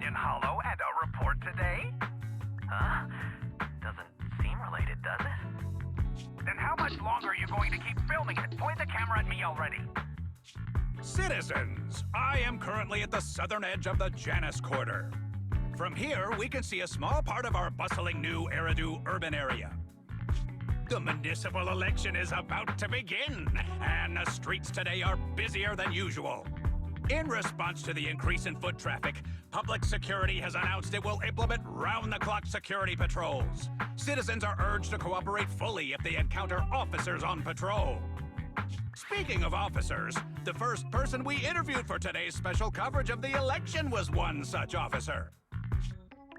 Canyon Hollow and a report today? Huh? Doesn't seem related, does it? Then how much longer are you going to keep filming it? Point the camera at me already. Citizens, I am currently at the southern edge of the Janus Quarter. From here, we can see a small part of our bustling new Eridu urban area. The municipal election is about to begin, and the streets today are busier than usual. In response to the increase in foot traffic, public security has announced it will implement round-the-clock security patrols. Citizens are urged to cooperate fully if they encounter officers on patrol. Speaking of officers, the first person we interviewed for today's special coverage of the election was one such officer.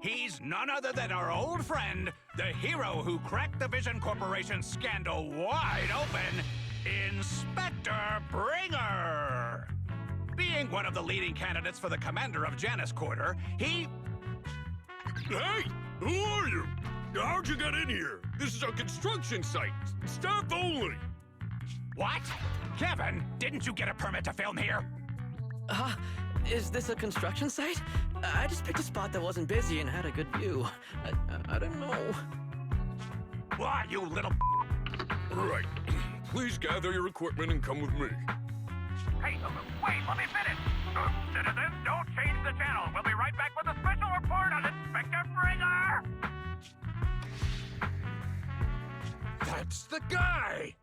He's none other than our old friend, the hero who cracked the Vision Corporation scandal wide open, Inspector Bringer. Being one of the leading candidates for the commander of Janus Quarter, he... Hey! Who are you? How'd you get in here? This is a construction site. Staff only. What? Kevin, didn't you get a permit to film here? Is this a construction site? I just picked a spot that wasn't busy and had a good view. I don't know. Why, you little... Right. Please gather your equipment and come with me. Hey, wait, let me finish. Citizens, don't change the channel. We'll be right back with a special report on Inspector Bringer. That's the guy!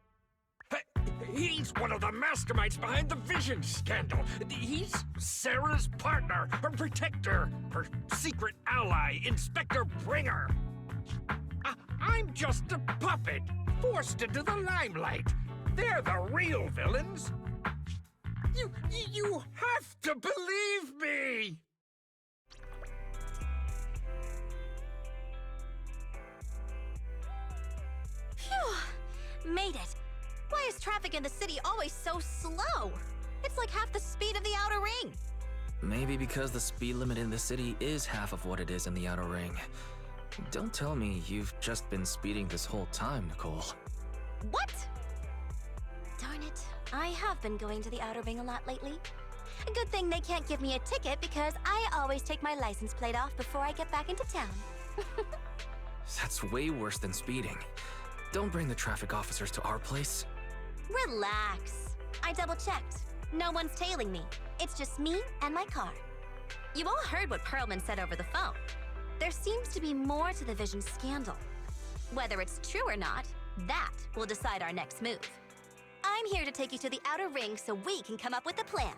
He's one of the masterminds behind the Vision scandal. He's Sarah's partner, her protector, her secret ally, Inspector Bringer. I'm just a puppet, forced into the limelight. They're the real villains. You have to believe me! Phew! Made it. Why is traffic in the city always so slow? It's like half the speed of the outer ring. Maybe because the speed limit in the city is half of what it is in the outer ring. Don't tell me you've just been speeding this whole time, Nicole. What? Darn it. I have been going to the outer ring a lot lately. A good thing they can't give me a ticket because I always take my license plate off before I get back into town. That's way worse than speeding. Don't bring the traffic officers to our place. Relax. I double-checked. No one's tailing me. It's just me and my car. You all heard what Perlman said over the phone. There seems to be more to the Vision scandal. Whether it's true or not, that will decide our next move. I'm here to take you to the outer ring so we can come up with a plan.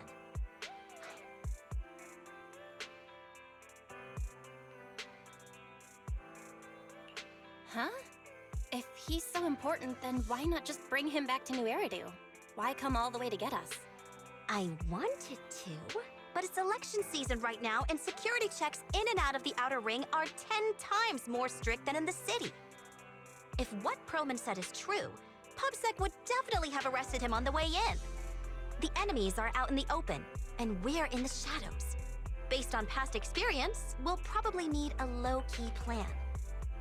Huh? If he's so important, then why not just bring him back to New Eridu? Why come all the way to get us? I wanted to, but it's election season right now, and security checks in and out of the outer ring are 10 times more strict than in the city. If what Perlman said is true, PubSec would definitely have arrested him on the way in. The enemies are out in the open, and we're in the shadows. Based on past experience, we'll probably need a low-key plan.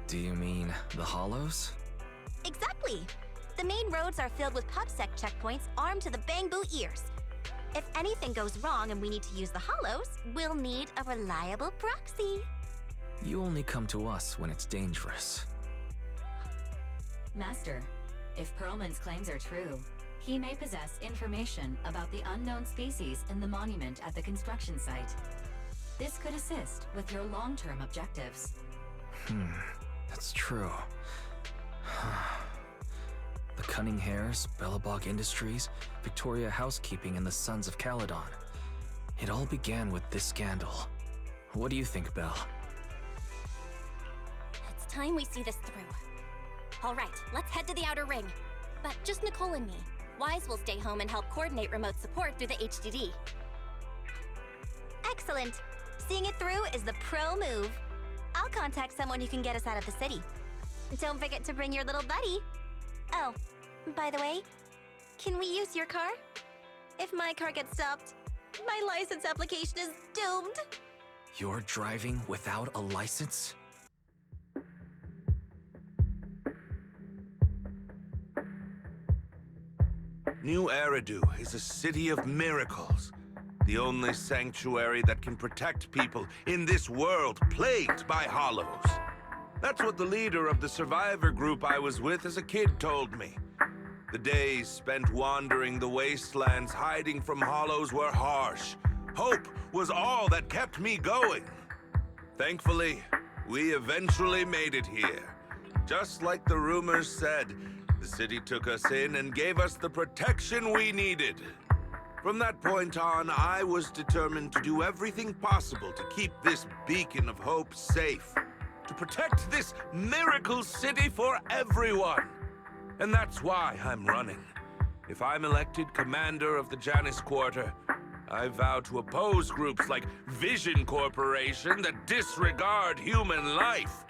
Do you mean the Hollows? Exactly! The main roads are filled with PubSec checkpoints armed to the bang-boo ears. If anything goes wrong and we need to use the Hollows, we'll need a reliable proxy. You only come to us when it's dangerous. Master, if Perlman's claims are true, he may possess information about the unknown species in the monument at the construction site. This could assist with your long-term objectives. That's true. The Cunning Hares, Bellabog Industries, Victoria Housekeeping, and the Sons of Caledon. It all began with this scandal. What do you think, Belle? It's time we see this through. All right, let's head to the outer ring. But just Nicole and me. Wise will stay home and help coordinate remote support through the HDD. Excellent! Seeing it through is the pro move. I'll contact someone who can get us out of the city. Don't forget to bring your little buddy. Oh, by the way, can we use your car? If my car gets stopped, my license application is doomed. You're driving without a license? New Eridu is a city of miracles. The only sanctuary that can protect people in this world plagued by hollows. That's what the leader of the survivor group I was with as a kid told me. The days spent wandering the wastelands hiding from hollows were harsh. Hope was all that kept me going. Thankfully, we eventually made it here. Just like the rumors said, the city took us in and gave us the protection we needed. From that point on, I was determined to do everything possible to keep this beacon of hope safe. To protect this miracle city for everyone. And that's why I'm running. If I'm elected commander of the Janus Quarter, I vow to oppose groups like Vision Corporation that disregard human life.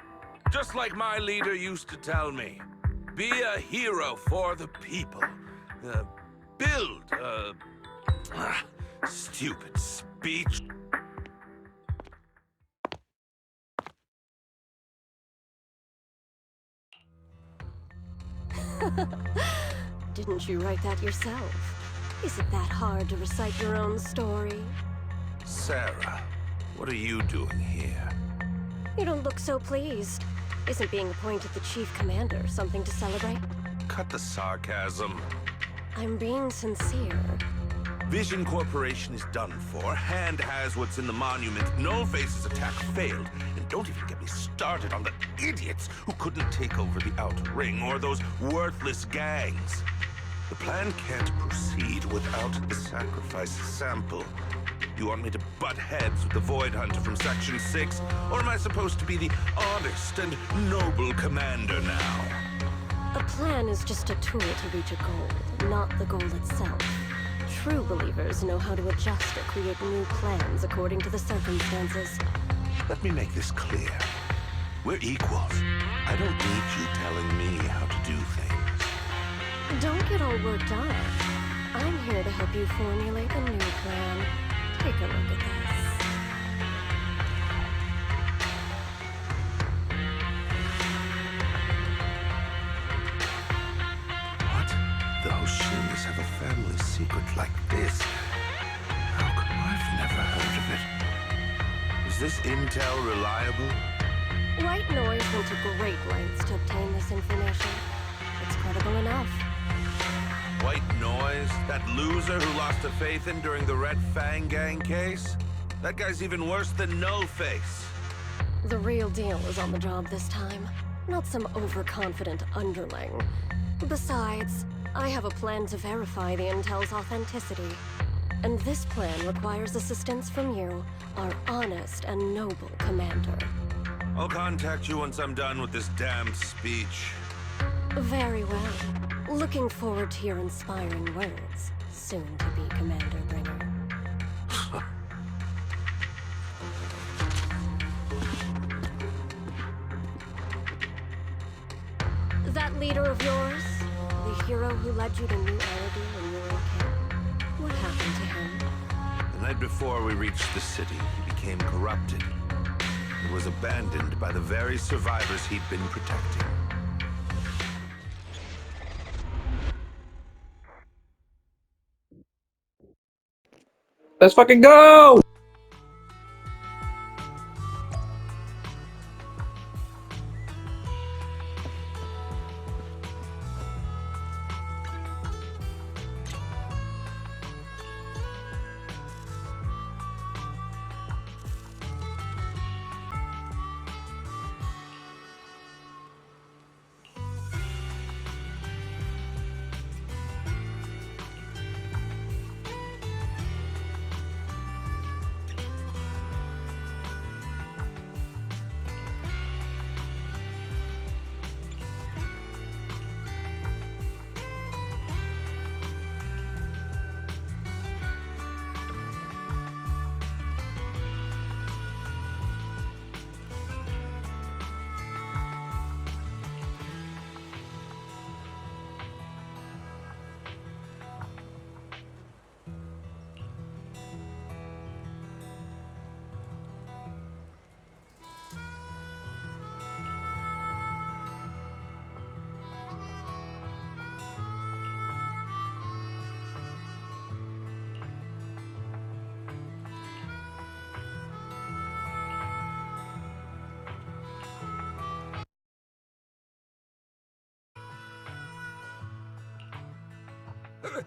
Just like my leader used to tell me. Be a hero for the people. Build a... stupid speech. Didn't you write that yourself? Is it that hard to recite your own story? Sarah, what are you doing here? You don't look so pleased. Isn't being appointed the chief commander something to celebrate? Cut the sarcasm. I'm being sincere. Vision Corporation is done for. Hand has what's in the monument. Nullface's attack failed. And don't even get me started on the idiots who couldn't take over the Outer Ring or those worthless gangs. The plan can't proceed without the sacrifice sample. You want me to butt heads with the Void Hunter from Section 6? Or am I supposed to be the honest and noble commander now? A plan is just a tool to reach a goal, not the goal itself. True believers know how to adjust or create new plans according to the circumstances. Let me make this clear. We're equals. I don't need you telling me how to do things. Don't get all worked up. I'm here to help you formulate a new plan. Take a look at this. What? The Hoshinas have a family secret like this? How come I've never heard of it? Is this intel reliable? White Noise went to great lengths to obtain this information. It's credible enough. White Noise? That loser who lost a faith in during the Red Fang Gang case? That guy's even worse than No-Face. The real deal is on the job this time, not some overconfident underling. Besides, I have a plan to verify the intel's authenticity. And this plan requires assistance from you, our honest and noble commander. I'll contact you once I'm done with this damned speech. Very well. Looking forward to your inspiring words, soon to be Commander Bringer. That leader of yours, the hero who led you to New Araby when you were a kid, what happened to him? The night before we reached the city, he became corrupted. He was abandoned by the very survivors he'd been protecting. Let's fucking go!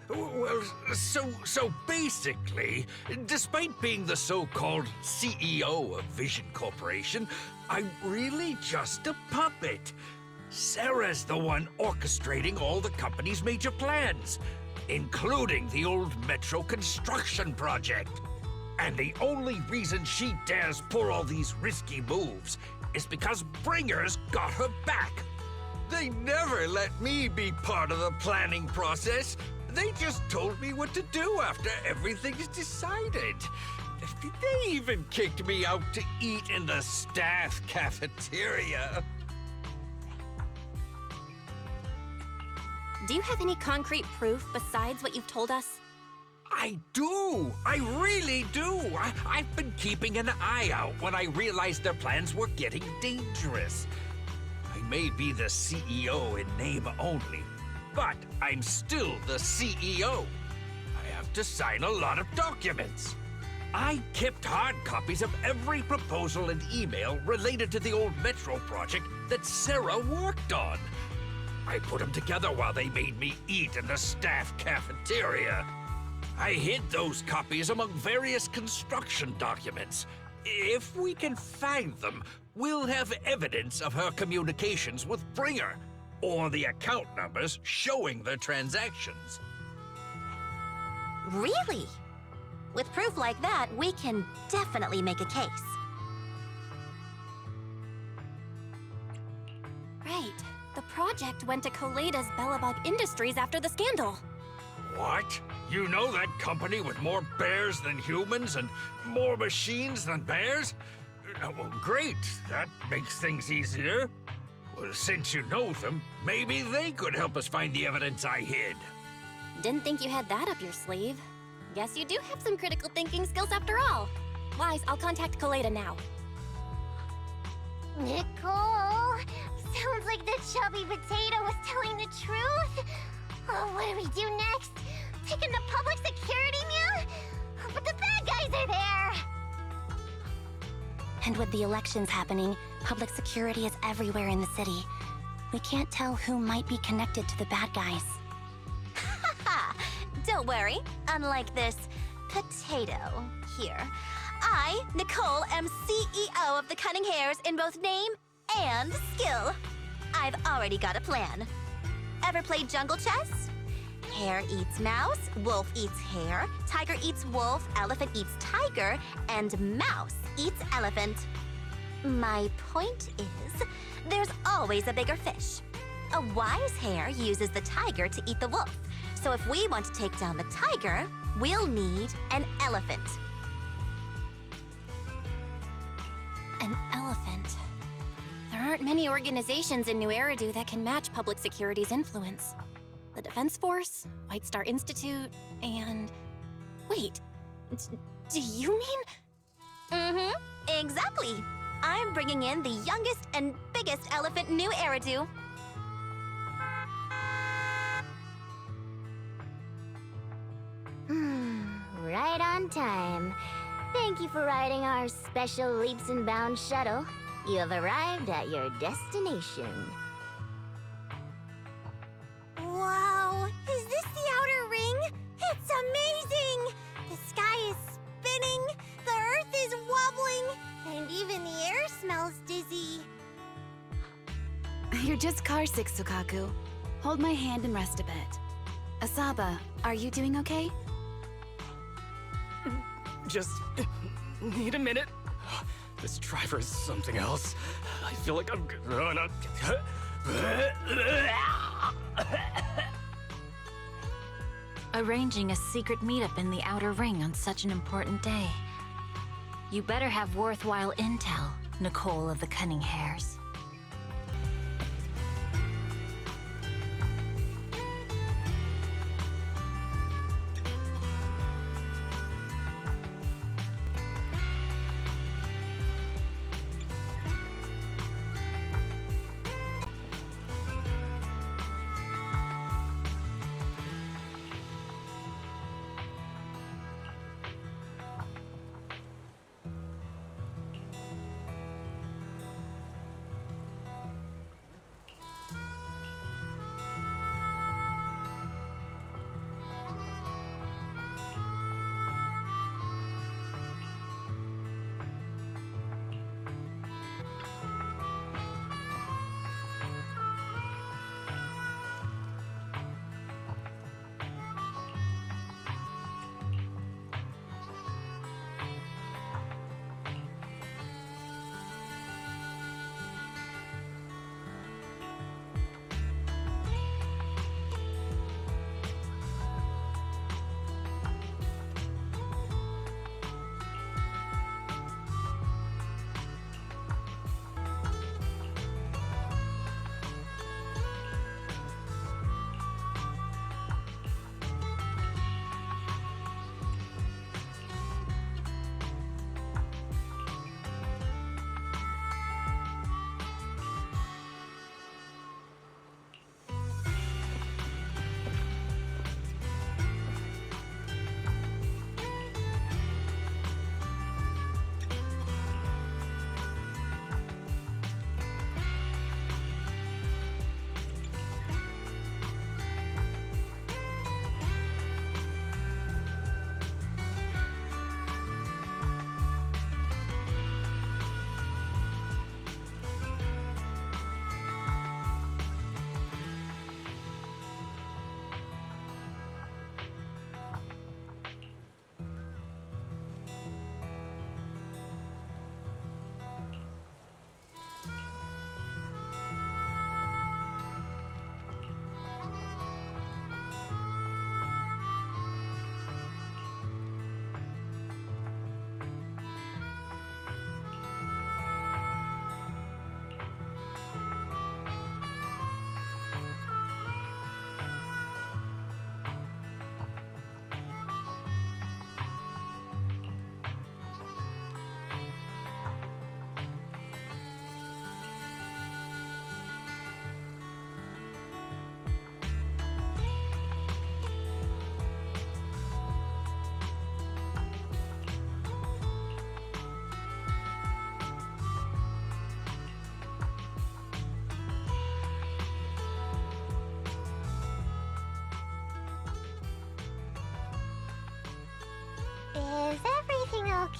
Well, so basically, despite being the so-called CEO of Vision Corporation, I'm really just a puppet. Sarah's the one orchestrating all the company's major plans, including the old metro construction project. And the only reason she dares pull all these risky moves is because Bringer's got her back. They never let me be part of the planning process. They just told me what to do after everything's decided. They even kicked me out to eat in the staff cafeteria. Do you have any concrete proof besides what you've told us? I do! I really do! I've been keeping an eye out when I realized their plans were getting dangerous. I may be the CEO in name only, but I'm still the CEO. I have to sign a lot of documents. I kept hard copies of every proposal and email related to the old metro project that Sarah worked on. I put them together while they made me eat in the staff cafeteria. I hid those copies among various construction documents. If we can find them, we'll have evidence of her communications with Bringer, or the account numbers showing the transactions. Really? With proof like that, we can definitely make a case. Right. The project went to Koleda's Bellabug Industries after the scandal. What? You know that company with more bears than humans and more machines than bears? Well, great. That makes things easier. Well, since you know them, maybe they could help us find the evidence I hid. Didn't think you had that up your sleeve. Guess you do have some critical thinking skills after all. Wise, I'll contact Koleda now. Nicole! Sounds like the chubby potato was telling the truth. Oh, what do we do next? Take him to public security, meow? But the bad guys are there! And with the elections happening, public security is everywhere in the city. We can't tell who might be connected to the bad guys. Haha! Don't worry. Unlike this potato here, I, Nicole, am CEO of the Cunning Hares in both name and skill. I've already got a plan. Ever played jungle chess? Hare eats mouse, wolf eats hare, tiger eats wolf, elephant eats tiger, and mouse eats elephant. My point is, there's always a bigger fish. A wise hare uses the tiger to eat the wolf. So if we want to take down the tiger, we'll need an elephant. An elephant. There aren't many organizations in New Eridu that can match public security's influence. The Defense Force, White Star Institute, and... Wait, do you mean... Mm-hmm, exactly. I'm bringing in the youngest and biggest elephant in New Eridu. Right on time. Thank you for riding our special leaps and bounds shuttle. You have arrived at your destination. Wow! Is this the outer ring? It's amazing! The sky is spinning, the earth is wobbling, and even the air smells dizzy. You're just carsick, Sukaku. Hold my hand and rest a bit. Asaba, are you doing okay? Just need a minute. This driver is something else. I feel like I'm gonna... Arranging a secret meetup in the Outer Ring on such an important day. You better have worthwhile intel, Nicole of the Cunning Hares.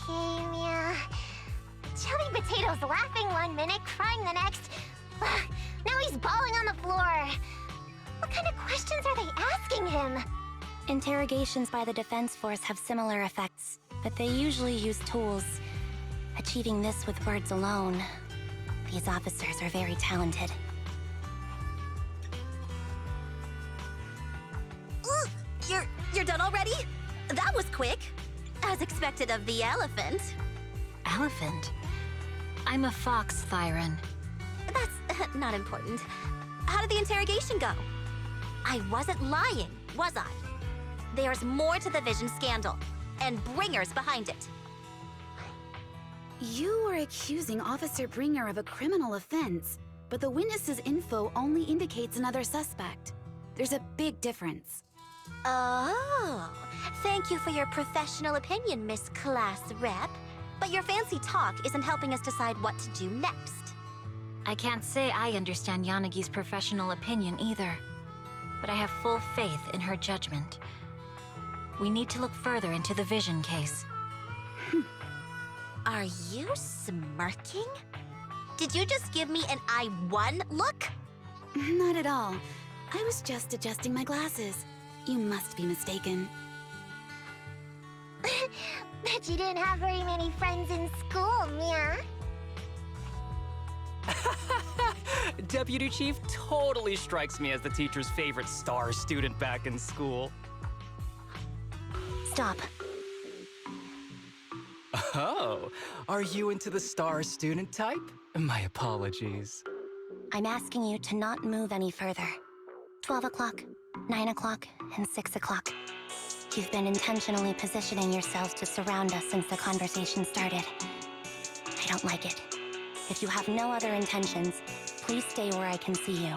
Okay, Mia. Chubby Potato's laughing one minute, crying the next. Now he's bawling on the floor. What kind of questions are they asking him? Interrogations by the Defense Force have similar effects, but they usually use tools. Achieving this with words alone. These officers are very talented. Ooh, you're done already? That was quick. As expected of the elephant. Elephant? I'm a fox, Thyron. That's not important. How did the interrogation go? I wasn't lying, was I? There's more to the Vision scandal, and Bringer's behind it. You are accusing Officer Bringer of a criminal offense, but the witness's info only indicates another suspect. There's a big difference. Oh, thank you for your professional opinion, Miss Class Rep. But your fancy talk isn't helping us decide what to do next. I can't say I understand Yanagi's professional opinion either, but I have full faith in her judgment. We need to look further into the Vision case. Are you smirking? Did you just give me an I won look? Not at all. I was just adjusting my glasses. You must be mistaken. Bet you didn't have very many friends in school, Mia. Deputy Chief totally strikes me as the teacher's favorite star student back in school. Stop. Oh, are you into the star student type? My apologies. I'm asking you to not move any further. 12 o'clock, 9 o'clock, and 6 o'clock. You've been intentionally positioning yourselves to surround us since the conversation started. I don't like it. If you have no other intentions, please stay where I can see you.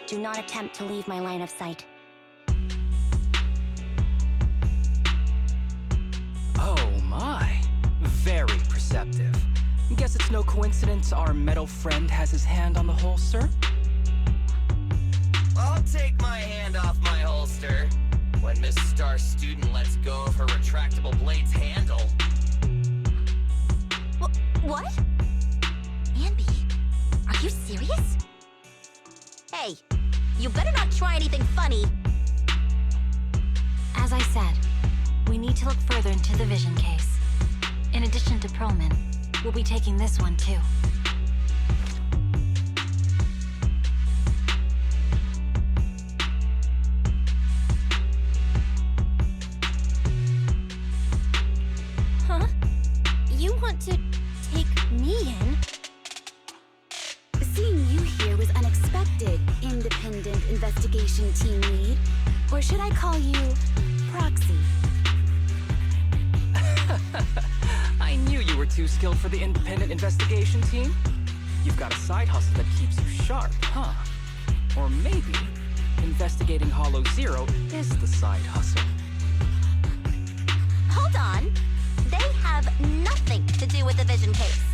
Do not attempt to leave my line of sight. Oh my. Very perceptive. Guess it's no coincidence our metal friend has his hand on the holster? I'll take my hand off my holster when Miss Star Student lets go of her retractable blade's handle. What? Manby, are you serious? Hey, you better not try anything funny. As I said, we need to look further into the Vision case. In addition to Perlman, we'll be taking this one too. Huh? You want to take me in? Seeing you here was unexpected, Independent Investigation Team Lead. Or should I call you Proxy? I knew you were too skilled for the Independent Investigation Team. You've got a side hustle that keeps you sharp, huh? Or maybe investigating Hollow Zero is the side hustle. Hold on. They have nothing to do with the Vision case.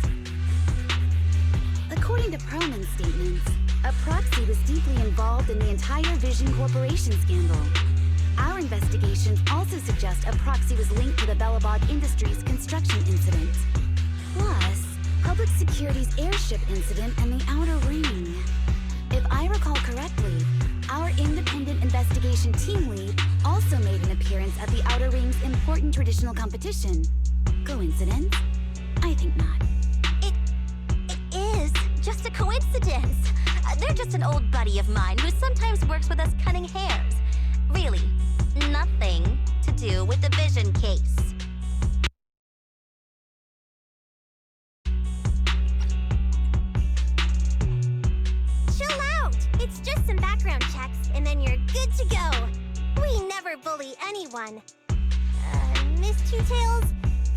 According to Perlman's statements, a proxy was deeply involved in the entire Vision Corporation scandal. Our investigations also suggest a proxy was linked to the Belobog Industries construction incident. Plus, Public Security's airship incident and the Outer Ring. If I recall correctly, our Independent Investigation Team Lead also made an appearance at the Outer Ring's important traditional competition. Coincidence? I think not. It is just a coincidence. They're just an old buddy of mine who sometimes works with us cutting hairs. Really, nothing to do with the Vision case. Chill out! It's just some background checks, and then you're good to go. We never bully anyone. Miss Two Tails,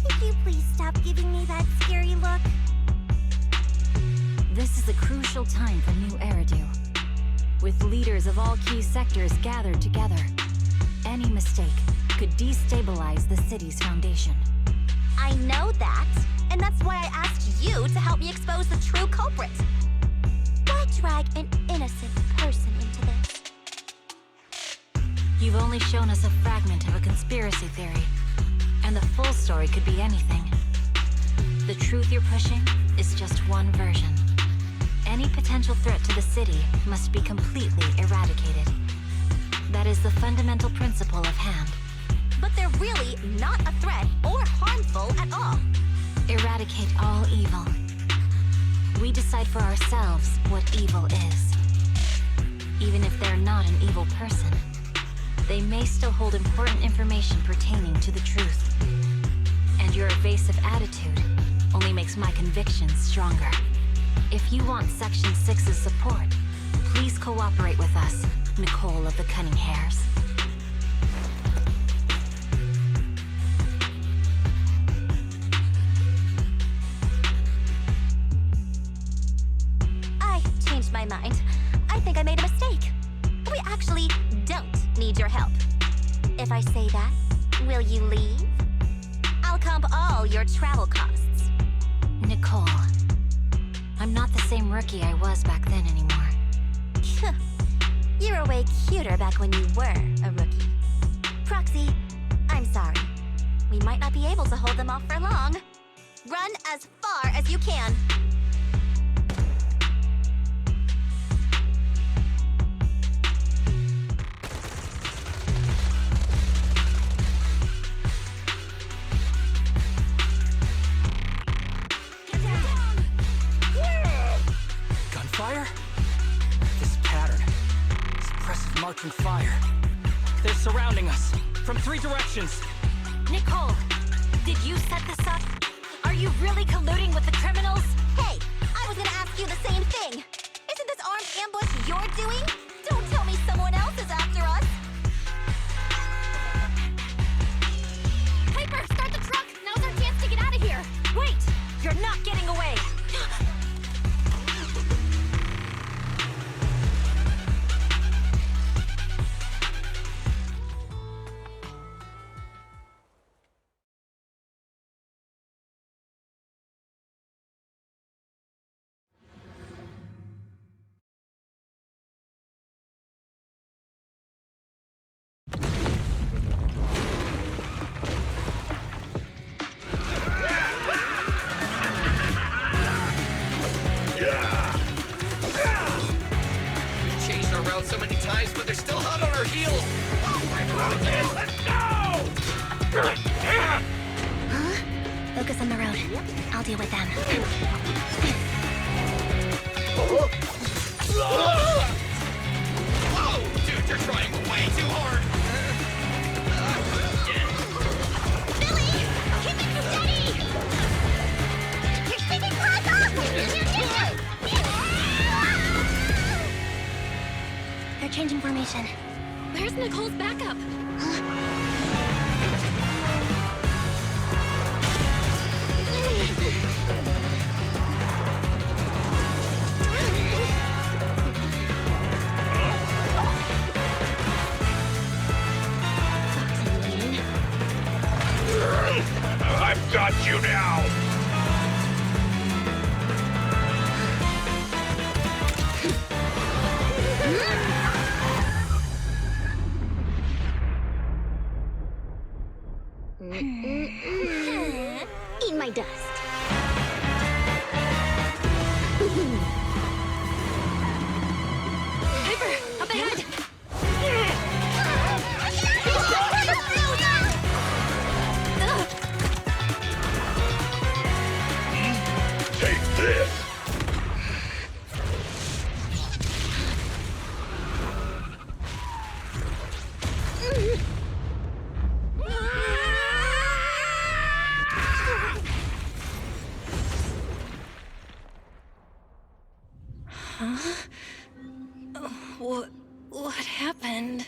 could you please stop giving me that scary look? This is a crucial time for New Eridu. With leaders of all key sectors gathered together, any mistake could destabilize the city's foundation. I know that, and that's why I asked you to help me expose the true culprit. Why drag an innocent person into this? You've only shown us a fragment of a conspiracy theory, and the full story could be anything. The truth you're pushing is just one version. Any potential threat to the city must be completely eradicated. That is the fundamental principle of Hand. But they're really not a threat or harmful at all. Eradicate all evil. We decide for ourselves what evil is. Even if they're not an evil person, they may still hold important information pertaining to the truth. And your evasive attitude only makes my convictions stronger. If you want Section 6's support, please cooperate with us, Nicole of the Cunning Hairs. I changed my mind. I think I made a mistake. We actually don't need your help. If I say that, will you leave? I'll comp all your travel costs. Nicole, I'm not the same rookie I was back then anymore. You were way cuter back when you were a rookie. Proxy, I'm sorry. We might not be able to hold them off for long. Run as far as you can. Gunfire? This pattern. Suppressive marching fire. They're surrounding us from 3 directions. Nicole, did you set this up? Are you really colluding with the criminals? Hey, I was gonna ask you the same thing. Isn't this armed ambush you're doing? Don't tell me someone else is after us. Piper, start the truck! Now's our chance to get out of here! Wait! You're not getting away! Changed our route so many times, but they're still hot on our heels. Let's go! Focus on the road. I'll deal with them. Whoa! Dude, you're trying way too hard! Billy! Keep it steady! You're sticking claws off! They're changing formation. Where's Nicole's backup? I've got you now! Eat my dust. Piper, up ahead! Take this! What happened?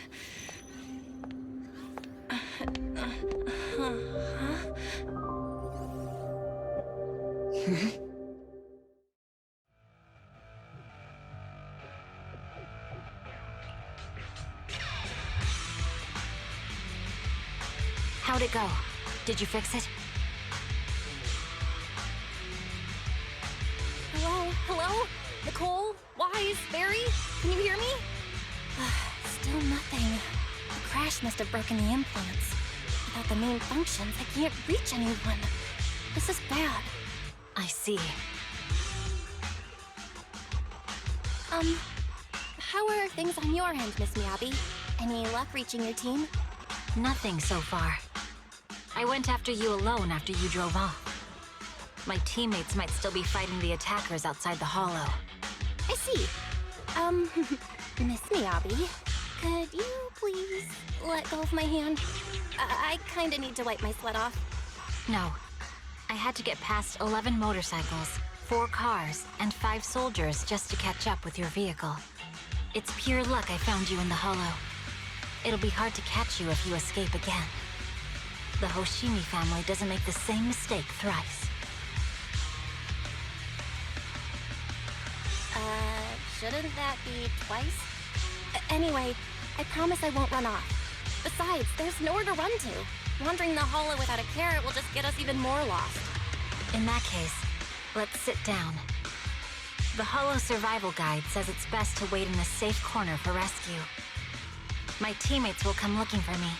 How'd it go? Did you fix it? Hello? Hello? Nicole? Wise? Barry? Can you hear me? Still nothing. The crash must have broken the implants. Without the main functions, I can't reach anyone. This is bad. I see. How are things on your end, Miss Miyabi? Any luck reaching your team? Nothing so far. I went after you alone after you drove off. My teammates might still be fighting the attackers outside the hollow. I see. Miss Miyabi, could you please let go of my hand? I kinda need to wipe my sweat off. No. I had to get past 11 motorcycles, 4 cars, and 5 soldiers just to catch up with your vehicle. It's pure luck I found you in the hollow. It'll be hard to catch you if you escape again. The Hoshimi family doesn't make the same mistake thrice. Shouldn't that be twice? Anyway, I promise I won't run off. Besides, there's nowhere to run to. Wandering the hollow without a carrot will just get us even more lost. In that case, let's sit down. The hollow survival guide says it's best to wait in a safe corner for rescue. My teammates will come looking for me.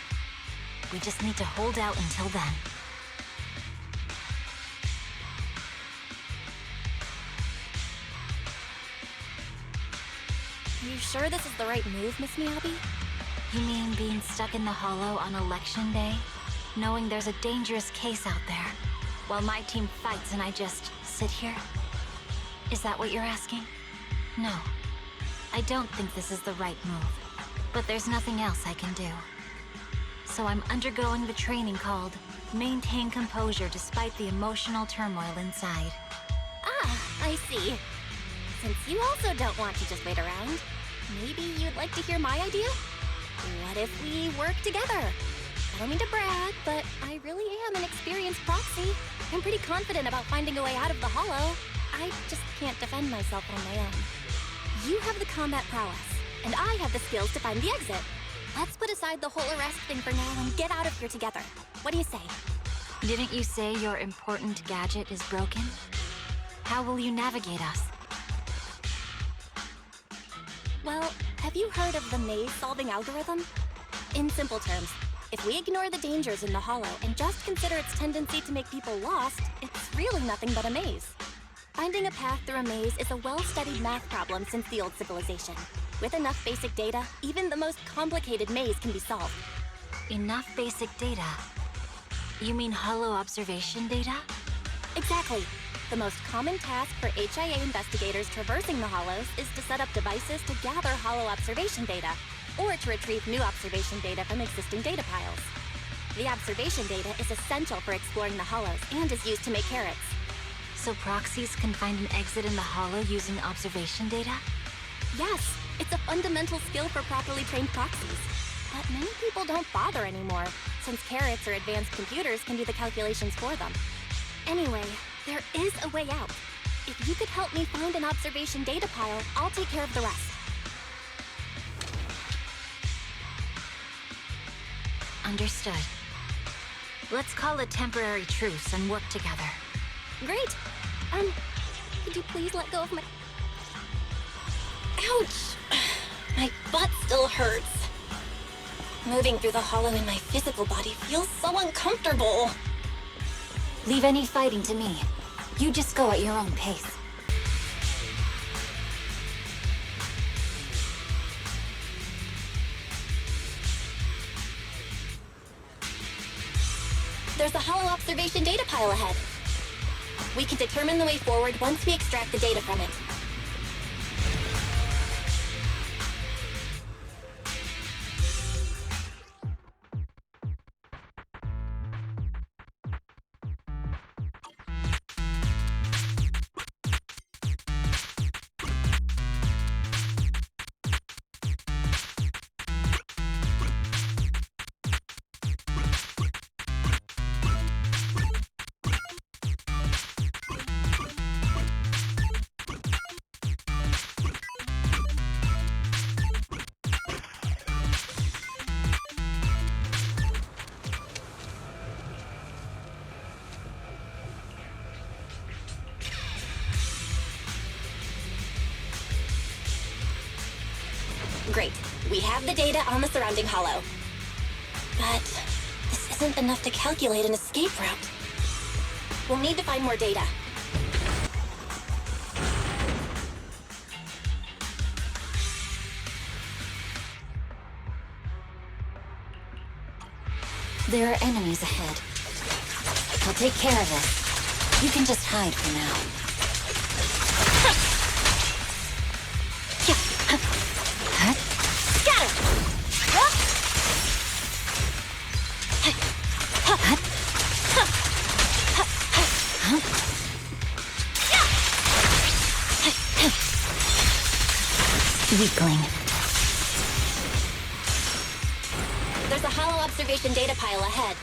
We just need to hold out until then. Are you sure this is the right move, Miss Miyabi? You mean being stuck in the hollow on election day? Knowing there's a dangerous case out there, while my team fights and I just sit here? Is that what you're asking? No. I don't think this is the right move. But there's nothing else I can do. So I'm undergoing the training called Maintain Composure Despite the Emotional Turmoil Inside. Ah, I see. Since you also don't want to just wait around, maybe you'd like to hear my idea? What if we work together? I don't mean to brag, but I really am an experienced proxy. I'm pretty confident about finding a way out of the hollow. I just can't defend myself on my own. You have the combat prowess, and I have the skills to find the exit. Let's put aside the whole arrest thing for now and get out of here together. What do you say? Didn't you say your important gadget is broken? How will you navigate us? Well, have you heard of the maze-solving algorithm? In simple terms, if we ignore the dangers in the hollow and just consider its tendency to make people lost, it's really nothing but a maze. Finding a path through a maze is a well-studied math problem since the old civilization. With enough basic data, even the most complicated maze can be solved. Enough basic data? You mean hollow observation data? Exactly. The most common task for HIA investigators traversing the hollows is to set up devices to gather hollow observation data, or to retrieve new observation data from existing data piles. The observation data is essential for exploring the hollows and is used to make carrots. So proxies can find an exit in the hollow using observation data? Yes, it's a fundamental skill for properly trained proxies. But many people don't bother anymore, since carrots or advanced computers can do the calculations for them. Anyway, there is a way out. If you could help me find an observation data pile, I'll take care of the rest. Understood. Let's call a temporary truce and work together. Great! Could you please let go of my... Ouch! My butt still hurts. Moving through the hollow in my physical body feels so uncomfortable. Leave any fighting to me. You just go at your own pace. There's a hollow observation data pile ahead. We can determine the way forward once we extract the data from it. Great. We have the data on the surrounding hollow. But this isn't enough to calculate an escape route. We'll need to find more data. There are enemies ahead. I'll take care of it. You can just hide for now. Scatter! Weakling. There's a hollow observation data pile ahead.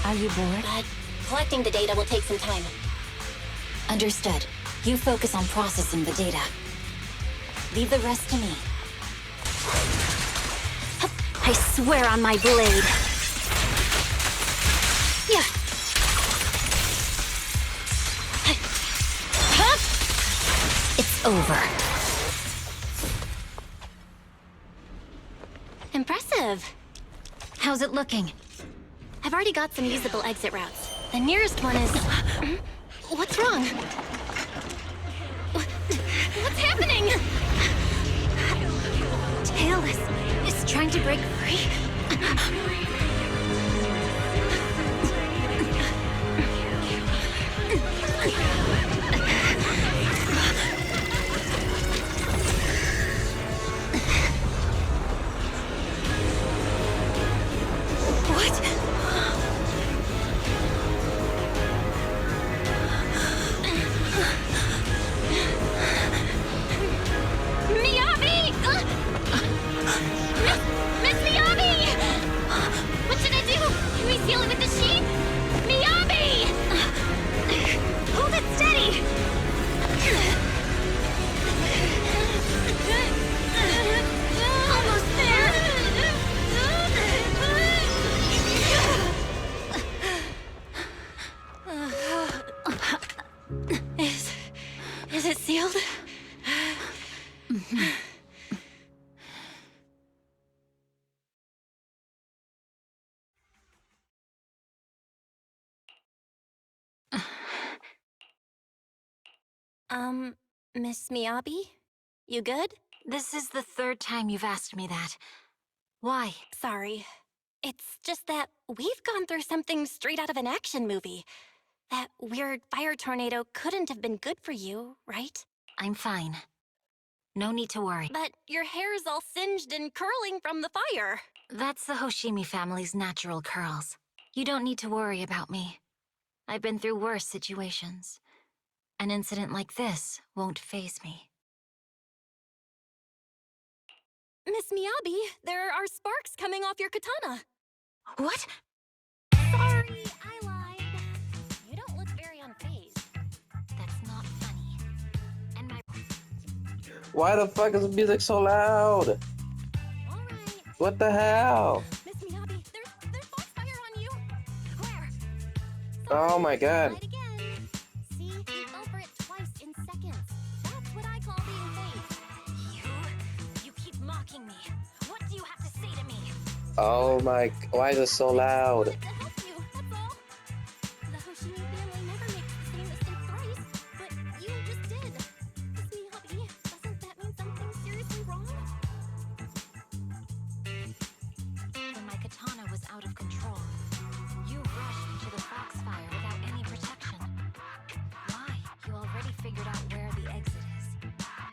Are you bored? Collecting the data will take some time. Understood. You focus on processing the data. Leave the rest to me. I swear on my blade. Yeah. It's over. Impressive. How's it looking? I've already got some usable exit routes. The nearest one is... What's wrong? What's happening? Tailless is trying to break free. Is it sealed? Miss Miyabi? You good? This is the third time you've asked me that. Why? Sorry. It's just that we've gone through something straight out of an action movie. That weird fire tornado couldn't have been good for you, right? I'm fine. No need to worry. But your hair's all singed and curling from the fire. That's the Hoshimi family's natural curls. You don't need to worry about me. I've been through worse situations. An incident like this won't faze me. Miss Miyabi, there are sparks coming off your katana. What? Sorry, I lied. You don't look very unfazed. That's not funny. And my... Why the fuck is the music so loud? Alright. What the hell? Miss Miyabi, there's foxfire on you. Where? Oh my god. Right again. See, you fell for it twice in seconds. That's what I call being fake. You keep mocking me. What do you have to say to me? Oh my, why is it so loud? To help you, that's all. The Hoshimi family never makes the same mistake thrice, but you just did. Miss Miyabi, doesn't that mean something's seriously wrong? When my katana was out of control, you rushed into the foxfire without any protection. Why? You already figured out where the exit is.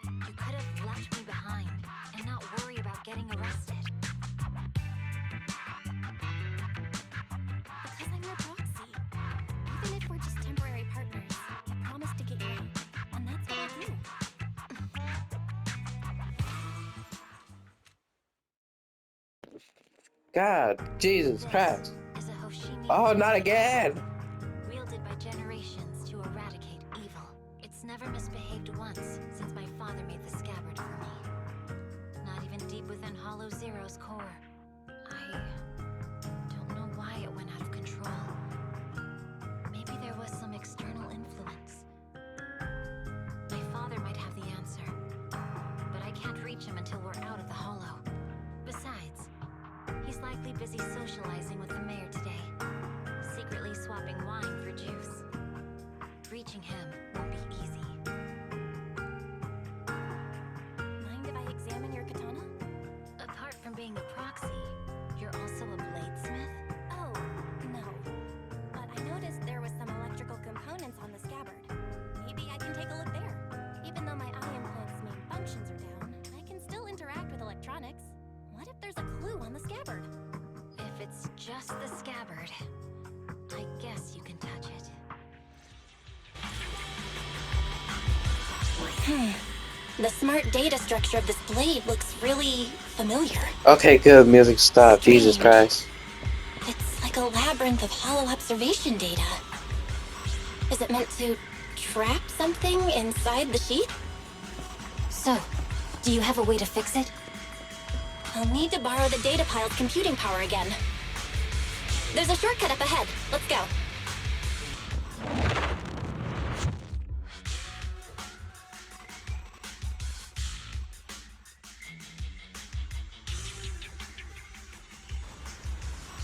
You could have left me behind and not worry about getting arrested. Because I'm your proxy. Even if we're just temporary partners, I promise to get you out, and that's what I'll do. God, Jesus Christ. As a Hoshimi, Oh, not again! wielded by generations to eradicate evil. It's never misbehaved once since my father made the scabbard for me. Not even deep within Hollow Zero's core. I don't know why it went out of control. Maybe there was some external influence. My father might have the answer, but I can't reach him until we're out of the Hollow. Besides, he's likely busy socializing with the mayor today, secretly swapping wine for juice. Reaching him won't be easy. Mind if I examine your katana? Apart from being a proxy, you're also a bladesmith? Oh, no. But I noticed there was some electrical components on the scabbard. Maybe I can take a look there. Even though my eye implant's main functions are down, I can still interact with electronics. What if there's a clue on the scabbard? If it's just the scabbard, I guess you can touch it. The smart data structure of this blade looks really familiar. Okay, good. Music stop. Jesus Christ. It's like a labyrinth of hollow observation data. Is it meant to trap something inside the sheath? So, do you have a way to fix it? I'll need to borrow the data pile's computing power again. There's a shortcut up ahead. Let's go.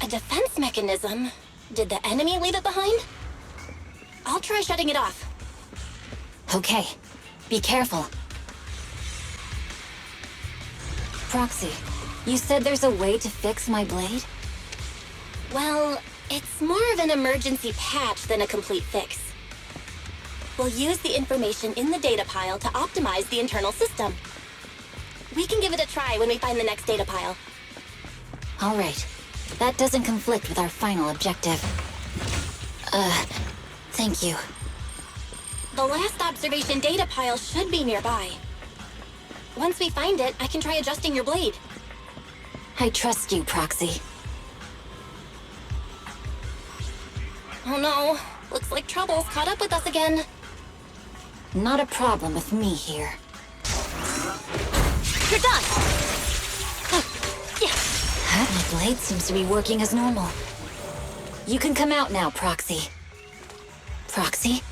A defense mechanism? Did the enemy leave it behind? I'll try shutting it off. Okay, be careful. Proxy, you said there's a way to fix my blade? Well, it's more of an emergency patch than a complete fix. We'll use the information in the data pile to optimize the internal system. We can give it a try when we find the next data pile. All right. That doesn't conflict with our final objective. Thank you. The last observation data pile should be nearby. Once we find it, I can try adjusting your blade. I trust you, Proxy. Oh no, looks like trouble's caught up with us again. Not a problem with me here. You're done! Yeah. My blade seems to be working as normal. You can come out now, Proxy. Proxy?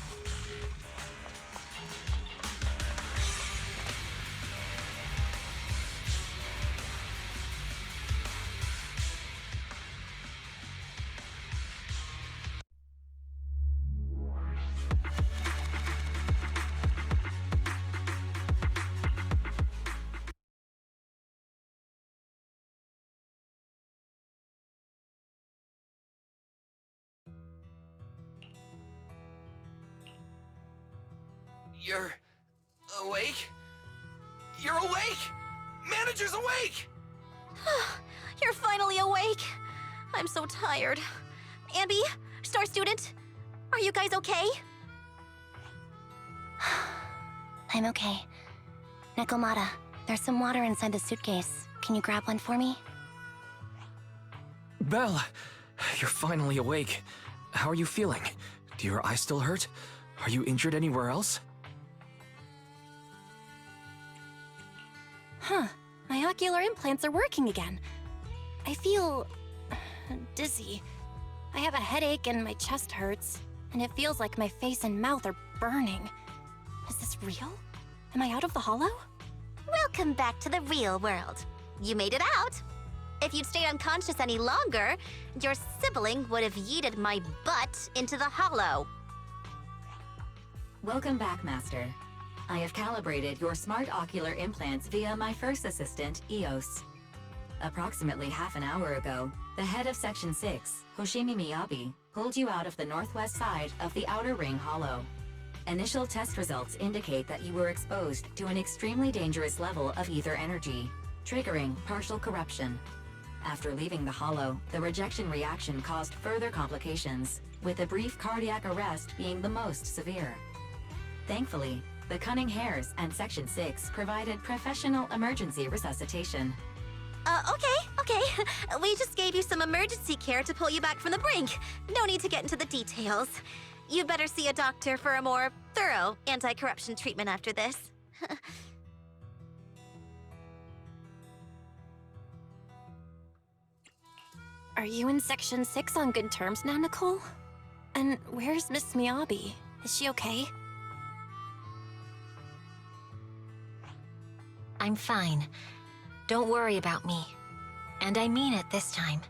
You're awake? You're awake! Manager's awake! You're finally awake. I'm so tired. Ambi, Star Student, are you guys okay? I'm okay. Nekomata, there's some water inside the suitcase. Can you grab one for me? Belle, you're finally awake. How are you feeling? Do your eyes still hurt? Are you injured anywhere else? Huh. My ocular implants are working again. I feel dizzy. I have a headache and my chest hurts. And it feels like my face and mouth are burning. Is this real? Am I out of the hollow? Welcome back to the real world. You made it out. If you'd stayed unconscious any longer, your sibling would have yeeted my butt into the hollow. Welcome back, Master. I have calibrated your smart ocular implants via my first assistant, EOS. Approximately half an hour ago, the head of Section 6, Hoshimi Miyabi, pulled you out of the northwest side of the Outer Ring Hollow. Initial test results indicate that you were exposed to an extremely dangerous level of ether energy, triggering partial corruption. After leaving the Hollow, the rejection reaction caused further complications, with a brief cardiac arrest being the most severe. Thankfully, the Cunning Hares and Section 6 provided professional emergency resuscitation. Okay. We just gave you some emergency care to pull you back from the brink. No need to get into the details. You better see a doctor for a more thorough anti-corruption treatment after this. Are you in Section 6 on good terms now, Nicole? And where's Miss Miyabi? Is she okay? I'm fine. Don't worry about me. And I mean it this time.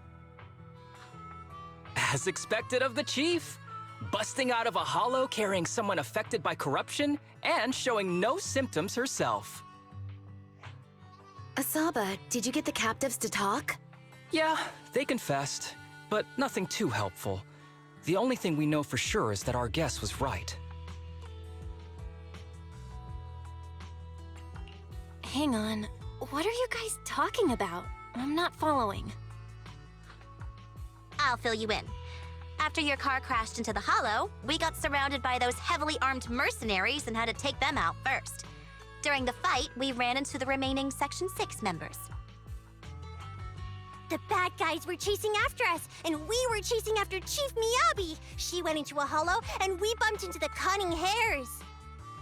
As expected of the Chief. Busting out of a hollow carrying someone affected by corruption and showing no symptoms herself. Asaba, did you get the captives to talk? Yeah, they confessed, but nothing too helpful. The only thing we know for sure is that our guess was right. Hang on. What are you guys talking about? I'm not following. I'll fill you in. After your car crashed into the hollow, we got surrounded by those heavily armed mercenaries and had to take them out first. During the fight, we ran into the remaining Section 6 members. The bad guys were chasing after us, and we were chasing after Chief Miyabi. She went into a hollow, and we bumped into the cunning hares.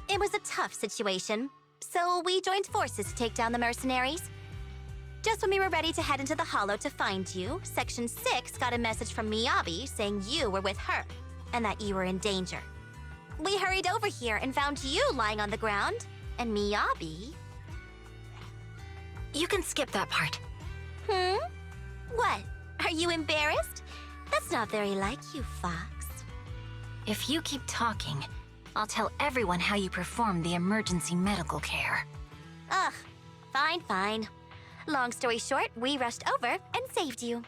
It was a tough situation, so we joined forces to take down the mercenaries. Just when we were ready to head into the hollow to find you, Section 6 got a message from Miyabi saying you were with her, and that you were in danger. We hurried over here and found you lying on the ground, and Miyabi... You can skip that part. What? Are you embarrassed? That's not very like you, Fox. If you keep talking, I'll tell everyone how you performed the emergency medical care. Ugh, fine. Long story short, we rushed over and saved you.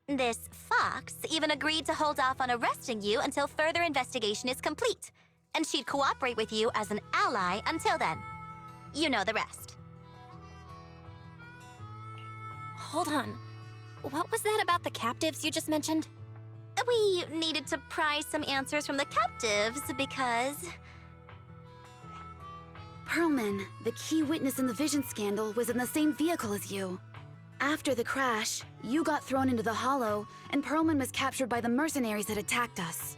This Fox even agreed to hold off on arresting you until further investigation is complete, and she'd cooperate with you as an ally until then. You know the rest. Hold on. What was that about the captives you just mentioned? We needed to pry some answers from the captives because... Perlman, the key witness in the Vision scandal, was in the same vehicle as you. After the crash, you got thrown into the hollow, and Perlman was captured by the mercenaries that attacked us.